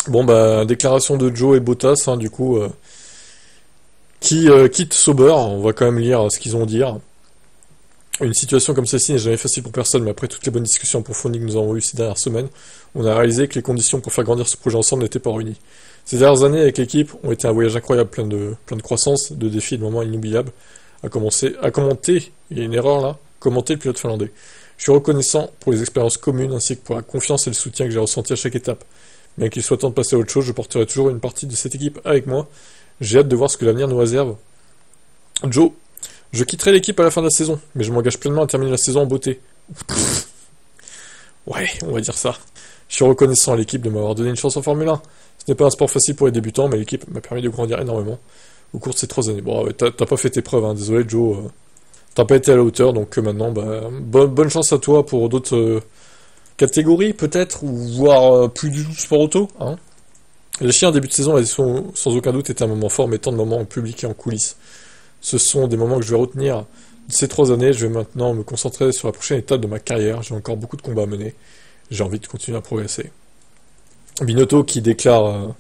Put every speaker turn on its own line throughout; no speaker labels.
Bon, bah, déclaration de Joe et Bottas, hein, du coup, qui quitte Sauber. On va quand même lire ce qu'ils ont à dire. Une situation comme celle-ci n'est jamais facile pour personne, mais après toutes les bonnes discussions approfondies que nous avons eues ces dernières semaines, on a réalisé que les conditions pour faire grandir ce projet ensemble n'étaient pas réunies. Ces dernières années avec l'équipe ont été un voyage incroyable, plein de croissance, de défis et de moments inoubliables. À commenter, il y a une erreur là, commenter le pilote finlandais. Je suis reconnaissant pour les expériences communes ainsi que pour la confiance et le soutien que j'ai ressenti à chaque étape. Bien qu'il soit temps de passer à autre chose, je porterai toujours une partie de cette équipe avec moi. J'ai hâte de voir ce que l'avenir nous réserve. Joe, je quitterai l'équipe à la fin de la saison, mais je m'engage pleinement à terminer la saison en beauté. Ouais, on va dire ça. Je suis reconnaissant à l'équipe de m'avoir donné une chance en Formule 1. Ce n'est pas un sport facile pour les débutants, mais l'équipe m'a permis de grandir énormément au cours de ces 3 années. Bon, ouais, t'as pas fait tes preuves, hein. Désolé Joe, t'as pas été à la hauteur, donc maintenant, bah, bonne chance à toi pour d'autres catégories peut-être, ou voire plus du tout sport auto, hein. Les chiens en début de saison a sans aucun doute été un moment fort, mais tant de moments en public et en coulisses. Ce sont des moments que je vais retenir de ces 3 années. Je vais maintenant me concentrer sur la prochaine étape de ma carrière. J'ai encore beaucoup de combats à mener. J'ai envie de continuer à progresser. Binotto qui déclare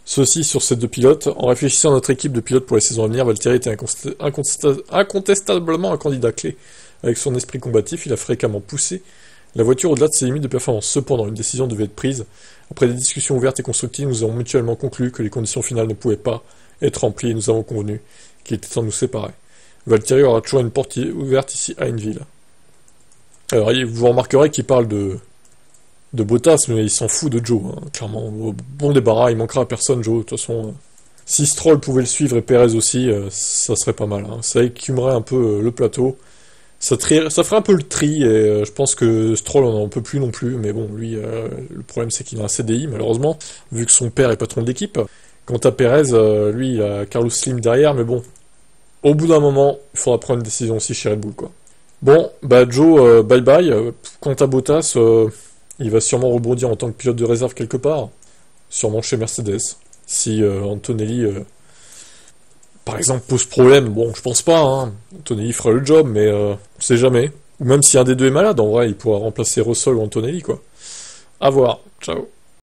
ceci sur ces deux pilotes. En réfléchissant à notre équipe de pilotes pour les saisons à venir, Valtteri était incontestablement un candidat clé. Avec son esprit combatif, il a fréquemment poussé la voiture au-delà de ses limites de performance. Cependant, une décision devait être prise. Après des discussions ouvertes et constructives, nous avons mutuellement conclu que les conditions finales ne pouvaient pas être remplies et nous avons convenu qu'il était temps de nous séparer. Valtteri aura toujours une porte ouverte ici à Hainneville. Alors, vous remarquerez qu'il parle de Bottas, mais il s'en fout de Joe, hein, clairement. Bon débarras, il manquera à personne, Joe. De toute façon, si Stroll pouvait le suivre et Perez aussi, ça serait pas mal, hein. Ça écumerait un peu le plateau. Ça ferait un peu le tri, et je pense que Stroll on en peut plus non plus, mais bon, lui, le problème c'est qu'il a un CDI, malheureusement, vu que son père est patron de l'équipe. Quant à Perez, lui, il a Carlos Slim derrière, mais bon, au bout d'un moment, il faudra prendre une décision aussi chez Red Bull, quoi. Bon, bah Joe, bye bye. Quant à Bottas, il va sûrement rebondir en tant que pilote de réserve quelque part, sûrement chez Mercedes. Si Antonelli, par exemple, pose problème, bon, je pense pas, hein. Antonelli fera le job, mais on sait jamais. Ou même si un des deux est malade, en vrai, il pourra remplacer Russell ou Antonelli, quoi. À voir. Ciao.